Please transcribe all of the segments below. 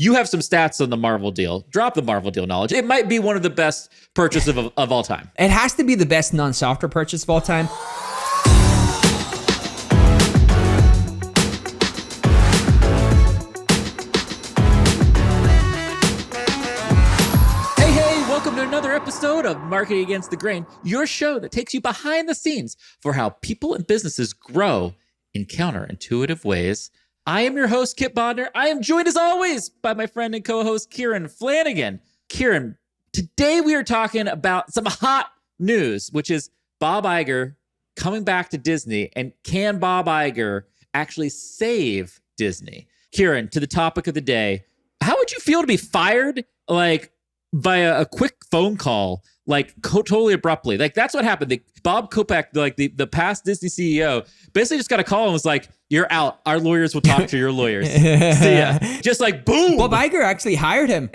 You have some stats on the Marvel deal. Drop the Marvel deal knowledge. It might be one of the best purchases of all time. It has to be the best non-software purchase of all time. Hey, welcome to another episode of Marketing Against the Grain, your show that takes you behind the scenes for how people and businesses grow in counterintuitive ways. I am your host, Kipp Bodnar. I am joined as always by my friend and co-host, Kieran Flanagan. Kieran, today we are talking about some hot news, which is Bob Iger coming back to Disney. And can Bob Iger actually save Disney? Kieran, to the topic of the day, how would you feel to be fired via a quick phone call, totally abruptly? That's what happened. Bob Kopeck, the past Disney CEO, basically just got a call and was like, "You're out. Our lawyers will talk to your lawyers. See ya." Just boom. Bob Iger actually hired him.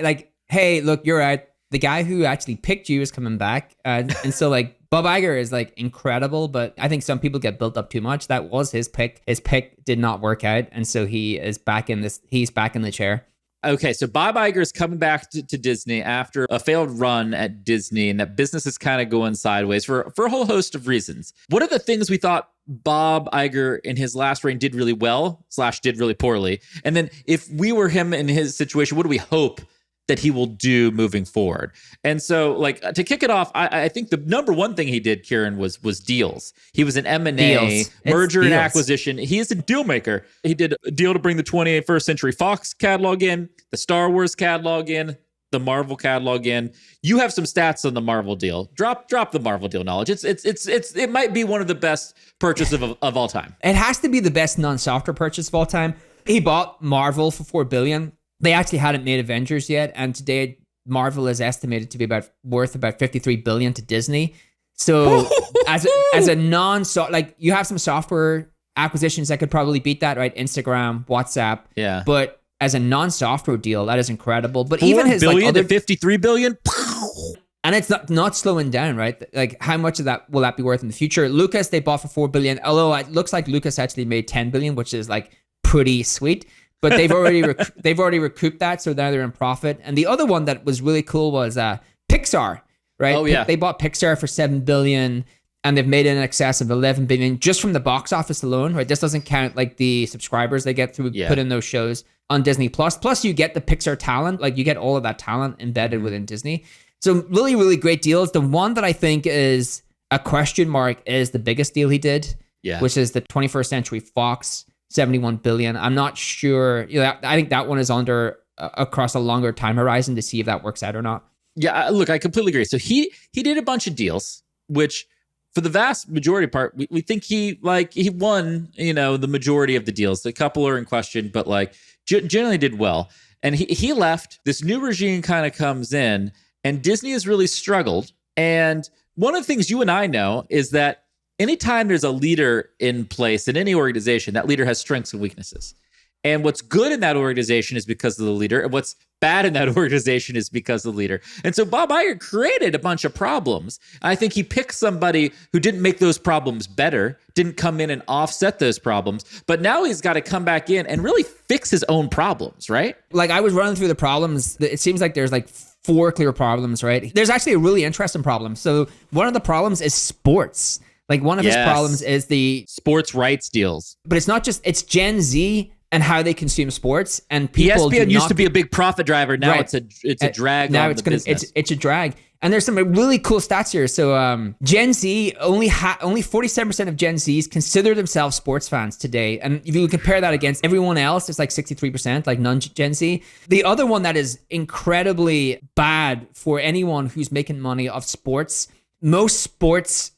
Hey, look, you're out. The guy who actually picked you is coming back. And so Bob Iger is incredible, but I think some people get built up too much. That was his pick. His pick did not work out. And so he's back in the chair. Okay, so Bob Iger is coming back to Disney after a failed run at Disney, and that business is kind of going sideways for a whole host of reasons. What are the things we thought Bob Iger in his last reign did really well / did really poorly? And then if we were him in his situation, what do we hope that he will do moving forward? And so to kick it off, I think the number one thing he did, Kieran, was deals. He was an M&A, merger and acquisition. He is a deal maker. He did a deal to bring the 21st Century Fox catalog in, the Star Wars catalog in, the Marvel catalog in. You have some stats on the Marvel deal. Drop the Marvel deal knowledge. It might be one of the best purchases of all time. It has to be the best non-software purchase of all time. He bought Marvel for $4 billion. They actually hadn't made Avengers yet, and today Marvel is estimated to be worth about $53 billion to Disney. So as a you have some software acquisitions that could probably beat that, right? Instagram, WhatsApp. Yeah. But as a non-software deal, that is incredible. But even his billion to $53 billion. And it's not slowing down, right? How much of that will that be worth in the future? Lucas, they bought for $4 billion. Although it looks like Lucas actually made $10 billion, which is pretty sweet. But they've already recouped that, so now they're in profit. And the other one that was really cool was Pixar, right? Oh yeah, they bought Pixar for $7 billion, and they've made in excess of $11 billion just from the box office alone, right? This doesn't count the subscribers they get through put in those shows on Disney Plus. Plus, you get the Pixar talent, you get all of that talent embedded within Disney. So really, really great deals. The one that I think is a question mark is the biggest deal he did, which is the 21st Century Fox. $71 billion. I'm not sure. I think that one is under across a longer time horizon to see if that works out or not. Yeah, look, I completely agree. So he did a bunch of deals, which for the vast majority part, we think he won, the majority of the deals. A couple are in question, but generally did well. And he left. This new regime kind of comes in, and Disney has really struggled. And one of the things you and I know is that anytime there's a leader in place in any organization, that leader has strengths and weaknesses. And what's good in that organization is because of the leader, and what's bad in that organization is because of the leader. And so Bob Iger created a bunch of problems. I think he picked somebody who didn't make those problems better, didn't come in and offset those problems, but now he's got to come back in and really fix his own problems, right? I was running through the problems. It seems like there's 4 clear problems, right? There's actually a really interesting problem. So one of the problems is sports. One of his problems is the sports rights deals. But it's not just, it's Gen Z and how they consume sports. And people ESPN used to be a big profit driver. Now it's a drag now on it's the business. It's a drag. And there's some really cool stats here. So Gen Z, only 47% of Gen Zs consider themselves sports fans today. And if you compare that against everyone else, it's 63%, non-Gen Z. The other one that is incredibly bad for anyone who's making money off sports, most sports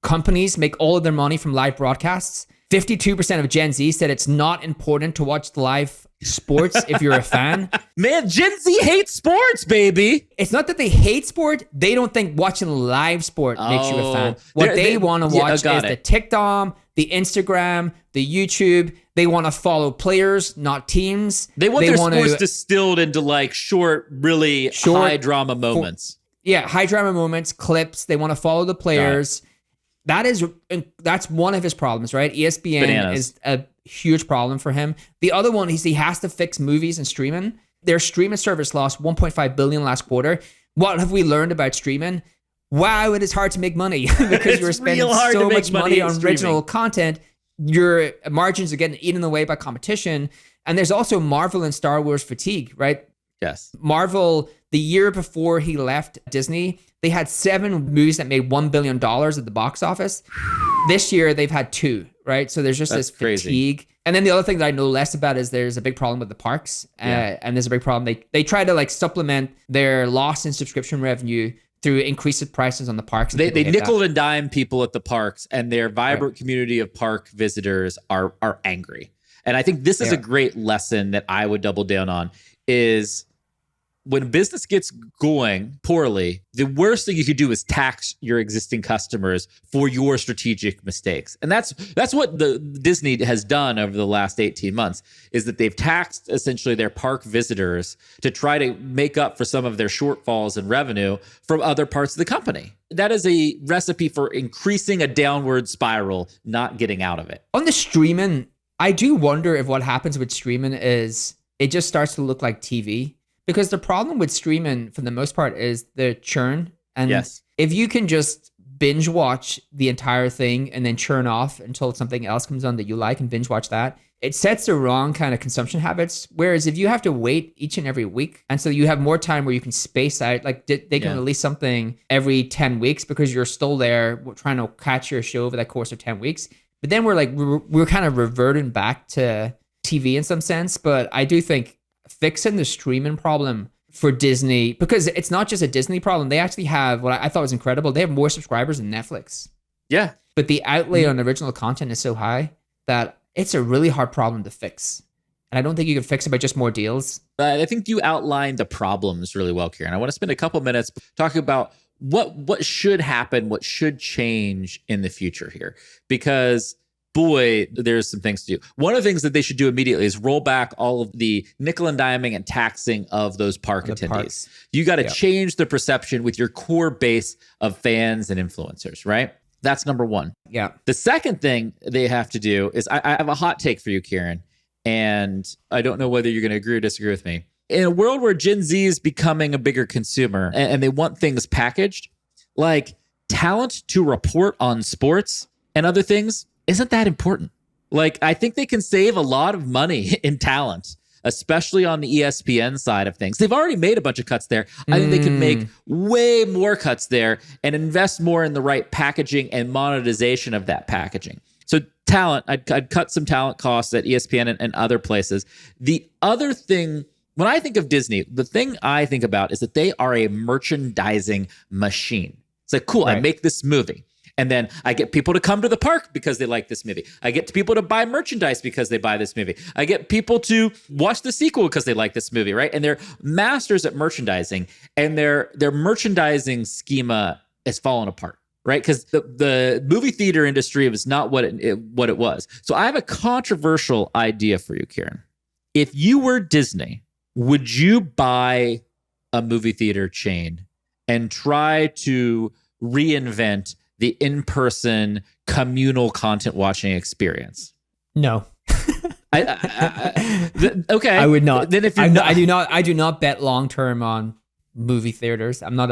companies make all of their money from live broadcasts. 52% of Gen Z said it's not important to watch the live sports if you're a fan. Man, Gen Z hates sports, baby. It's not that they hate sport. They don't think watching live sport makes you a fan. What they want to watch is the TikTok, the Instagram, the YouTube. They want to follow players, not teams. They want their sports distilled into short, really high drama moments. High drama moments, clips. They want to follow the players. That's one of his problems, right? ESPN is a huge problem for him. The other one is he has to fix movies and streaming. Their streaming service lost 1.5 billion last quarter. What have we learned about streaming? Wow, it is hard to make money because you're spending so much money on original content. Your margins are getting eaten away by competition. And there's also Marvel and Star Wars fatigue, right? Yes. Marvel, the year before he left Disney, they had 7 movies that made $1 billion at the box office. This year, they've had 2, right? So there's just this fatigue. And then the other thing that I know less about is there's a big problem with the parks. And there's a big problem. They try to like supplement their loss in subscription revenue through increased prices on the parks. They nickel and dime people at the parks, and their vibrant community of park visitors are angry. And I think this is a great lesson that I would double down on is when business gets going poorly, the worst thing you could do is tax your existing customers for your strategic mistakes. And that's what the Disney has done over the last 18 months, is that they've taxed essentially their park visitors to try to make up for some of their shortfalls in revenue from other parts of the company. That is a recipe for increasing a downward spiral, not getting out of it. On the streaming, I do wonder if what happens with streaming is it just starts to look like TV. Because the problem with streaming, for the most part, is the churn. And if you can just binge watch the entire thing and then churn off until something else comes on that you like and binge watch that, it sets the wrong kind of consumption habits. Whereas if you have to wait each and every week, and so you have more time where you can space out, like they can release something every 10 weeks because you're still there trying to catch your show over that course of 10 weeks. But then we're kind of reverting back to TV in some sense. But I do think fixing the streaming problem for Disney, because it's not just a Disney problem. They actually have what I thought was incredible. They have more subscribers than Netflix. Yeah. But the outlay on original content is so high that it's a really hard problem to fix. And I don't think you can fix it by just more deals. I think you outlined the problems really well, Kieran. I want to spend a couple minutes talking about what should happen, what should change in the future here. Because boy, there's some things to do. One of the things that they should do immediately is roll back all of the nickel and diming and taxing of those park attendees. You got to change the perception with your core base of fans and influencers, right? That's number one. Yeah. The second thing they have to do is I have a hot take for you, Kieran, and I don't know whether you're going to agree or disagree with me. In a world where Gen Z is becoming a bigger consumer and they want things packaged, like talent to report on sports and other things, isn't that important? Like, I think they can save a lot of money in talent, especially on the ESPN side of things. They've already made a bunch of cuts there. I think they can make way more cuts there and invest more in the right packaging and monetization of that packaging. So talent, I'd cut some talent costs at ESPN and other places. The other thing, when I think of Disney, the thing I think about is that they are a merchandising machine. It's like, cool, I make this movie. And then I get people to come to the park because they like this movie. I get people to buy merchandise because they buy this movie. I get people to watch the sequel because they like this movie, right? And they're masters at merchandising, and their merchandising schema has fallen apart, right? Because the movie theater industry was not what it was. So I have a controversial idea for you, Kieran. If you were Disney, would you buy a movie theater chain and try to reinvent the in-person communal content watching experience? No. Okay. I would not. Then if I do not bet long-term on movie theaters. I'm not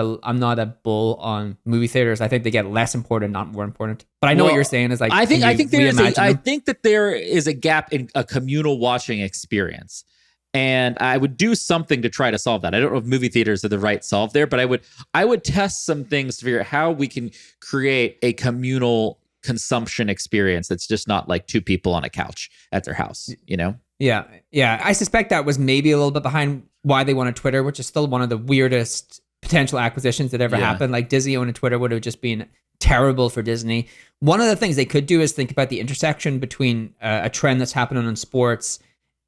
a bull on movie theaters. I think they get less important, not more important. But I know what you're saying is like, I think that there is a gap in a communal watching experience. And I would do something to try to solve that. I don't know if movie theaters are the right solve there, but I would test some things to figure out how we can create a communal consumption experience that's just not like two people on a couch at their house, you know? Yeah. I suspect that was maybe a little bit behind why they wanted Twitter, which is still one of the weirdest potential acquisitions that ever happened. Like Disney owning Twitter would have just been terrible for Disney. One of the things they could do is think about the intersection between a trend that's happening in sports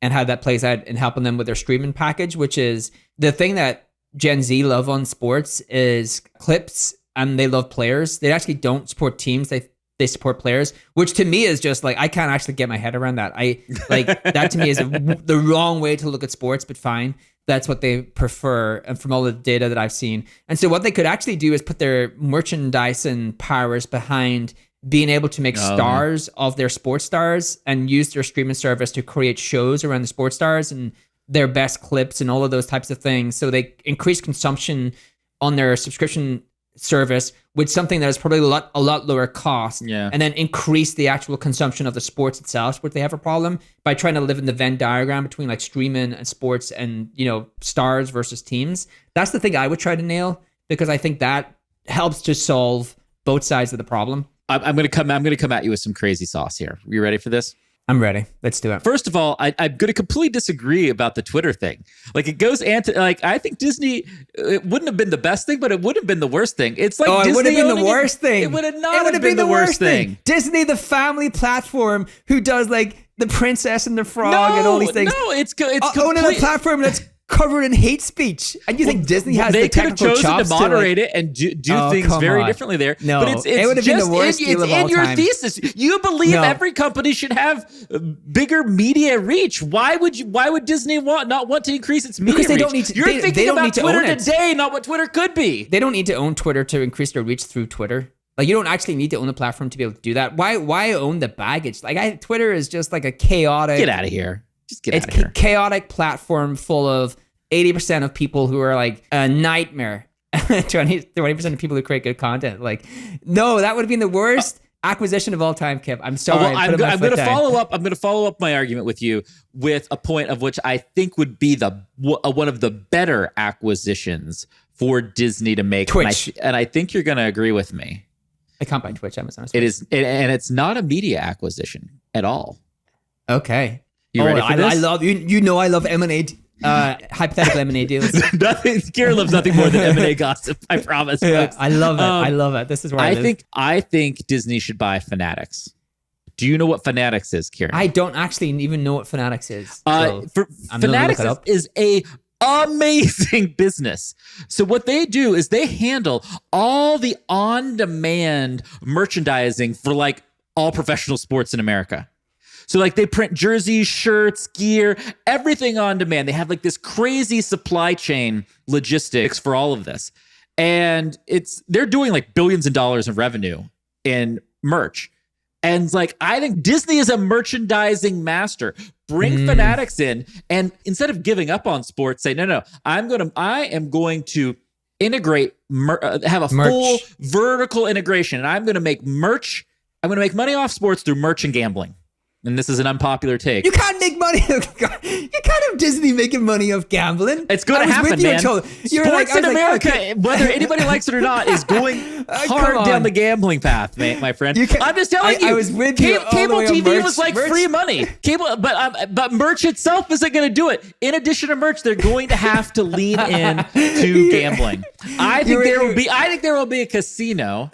and how that plays out in helping them with their streaming package, which is the thing that Gen Z love on sports is clips, and they love players. They actually don't support teams. They support players, which to me is just like, I can't actually get my head around that. That to me is the wrong way to look at sports, but fine. That's what they prefer, and from all the data that I've seen. And so what they could actually do is put their merchandising powers behind being able to make stars of their sports stars and use their streaming service to create shows around the sports stars and their best clips and all of those types of things. So they increase consumption on their subscription service with something that is probably a lot lower cost, and then increase the actual consumption of the sports itself, where they have a problem by trying to live in the Venn diagram between like streaming and sports and, you know, stars versus teams. That's the thing I would try to nail, because I think that helps to solve both sides of the problem. I'm gonna come at you with some crazy sauce here. You ready for this? I'm ready. Let's do it. First of all, I'm going to completely disagree about the Twitter thing. Like, it goes I think Disney, it wouldn't have been the best thing, but it would have been the worst thing. It's like, Disney, it would have been the worst thing. It would have not been the worst thing. Disney, the family platform who does like the Princess and the Frog and all these things. No, it's owning a platform that's covered in hate speech, and you think Disney has the technical chops? They could have chosen to moderate it and do things very differently there. No, but it would have been the worst deal of all time. It's in your thesis. You believe every company should have bigger media reach. Why would Disney not want to increase its media reach? Because they don't need to. You're thinking about Twitter today, not what Twitter could be. They don't need to own Twitter to increase their reach through Twitter. Like, you don't actually need to own a platform to be able to do that. Why own the baggage? Like, Twitter is just like a chaotic. Get out of here. Just get out of here. It's a chaotic platform full of 80% of people who are like a nightmare. 20% of people who create good content. Like, no, that would have been the worst acquisition of all time, Kipp. I'm sorry. I'm going to follow up my argument with you with a point of which I think would be one of the better acquisitions for Disney to make. Twitch. And I think you're going to agree with me. I can't buy Twitch. Amazon. It is, and it's not a media acquisition at all. Okay. You ready for this? I love you. Know I love M&A. Hypothetical M&A deals. Kieran loves nothing more than M&A gossip. I promise. Yeah, I love it. I love it. This is where I think Disney should buy Fanatics. Do you know what Fanatics is, Kieran? I don't actually even know what Fanatics is. Fanatics is a amazing business. So what they do is they handle all the on-demand merchandising for like all professional sports in America. So like they print jerseys, shirts, gear, everything on demand. They have like this crazy supply chain logistics for all of this. And they're doing like billions of dollars in revenue in merch. And it's like, I think Disney is a merchandising master. Bring Fanatics in, and instead of giving up on sports, say, no, I am going to integrate, have a full vertical integration. And I'm going to make merch. I'm going to make money off sports through merch and gambling. And this is an unpopular take. You can't make money. You can't have Disney making money off gambling. It's going to happen, man. Sports in America, whether anybody likes it or not, is going hard down the gambling path, my friend. I'm just telling you. I was with you. Cable TV was like free money. But merch itself isn't going to do it. In addition to merch, they're going to have to lean in to gambling. I think there will be a casino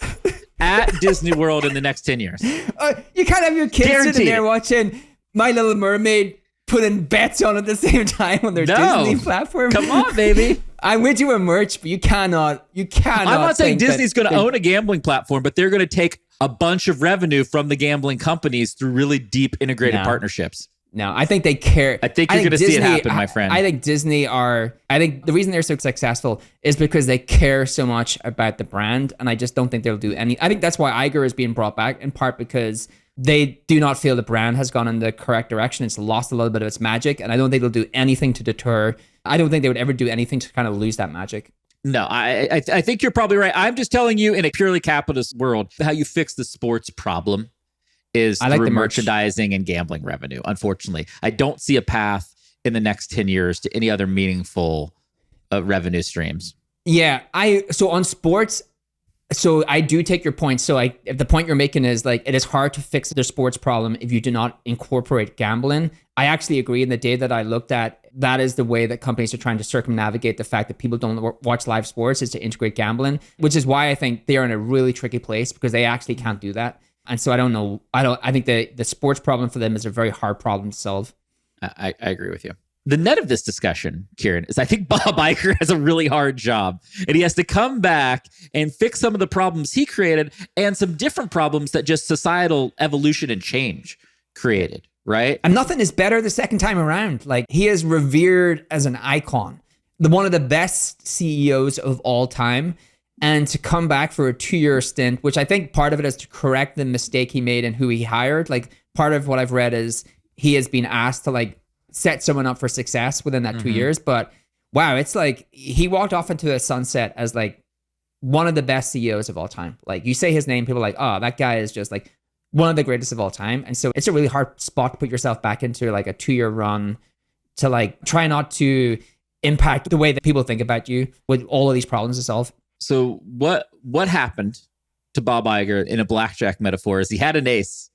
at Disney World in the next 10 years. You can't have your kids sitting there watching My Little Mermaid putting bets on at the same time on their Disney platform. Come on, baby. I'm with you with merch, but you cannot. I'm not saying Disney's going to own a gambling platform, but they're going to take a bunch of revenue from the gambling companies through really deep integrated partnerships. No, I think they care. I think you're going to see it happen, my friend. I think the reason they're so successful is because they care so much about the brand, and I just don't think they'll do any. I think that's why Iger is being brought back, in part because they do not feel the brand has gone in the correct direction. It's lost a little bit of its magic, and I don't think they'll do anything to deter. I don't think they would ever do anything to kind of lose that magic. No, I think you're probably right. I'm just telling you, in a purely capitalist world, how you fix the sports problem is through merchandising and gambling revenue. Unfortunately, I don't see a path in the next 10 years to any other meaningful revenue streams. Yeah, so on sports, so I do take your point. So if the point you're making is like, it is hard to fix the sports problem if you do not incorporate gambling. I actually agree. In the data that I looked at, that is the way that companies are trying to circumnavigate the fact that people don't watch live sports, is to integrate gambling, which is why I think they are in a really tricky place, because they actually can't do that. And so I don't know. I think the sports problem for them is a very hard problem to solve. I agree with you. The net of this discussion, Kieran, is I think Bob Iger has a really hard job, and he has to come back and fix some of the problems he created and some different problems that just societal evolution and change created, right? And nothing is better the second time around. Like, he is revered as an icon, one of the best CEOs of all time. And to come back for a 2-year stint, which I think part of it is to correct the mistake he made and who he hired. Like, part of what I've read is he has been asked to like set someone up for success within that 2 years. But wow, it's like he walked off into a sunset as like one of the best CEOs of all time. Like you say his name, people are like, oh, that guy is just like one of the greatest of all time. And so it's a really hard spot to put yourself back into, like a 2-year run to like try not to impact the way that people think about you with all of these problems to solve. So what happened to Bob Iger in a blackjack metaphor is he had an ace,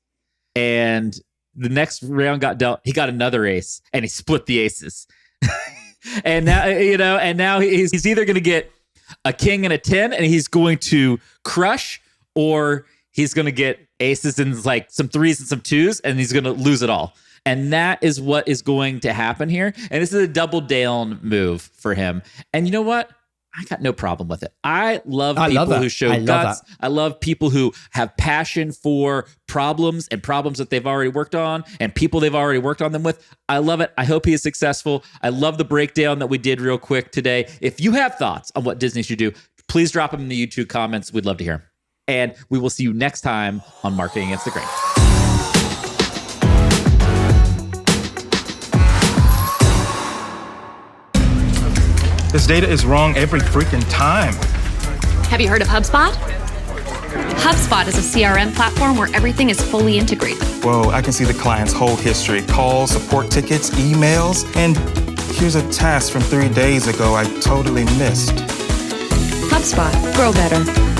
and the next round got dealt, he got another ace, and he split the aces. And now he's either going to get a king and a 10, and he's going to crush, or he's going to get aces and like some 3s and some 2s, and he's going to lose it all. And that is what is going to happen here. And this is a double down move for him. And you know what? I got no problem with it. I love people who show guts. I love people who have passion for problems and problems that they've already worked on and people they've already worked on them with. I love it. I hope he is successful. I love the breakdown that we did real quick today. If you have thoughts on what Disney should do, please drop them in the YouTube comments. We'd love to hear them. And we will see you next time on Marketing Against the Grain. This data is wrong every freaking time. Have you heard of HubSpot? HubSpot is a CRM platform where everything is fully integrated. Whoa, I can see the client's whole history, calls, support tickets, emails, and here's a task from 3 days ago I totally missed. HubSpot. Grow better.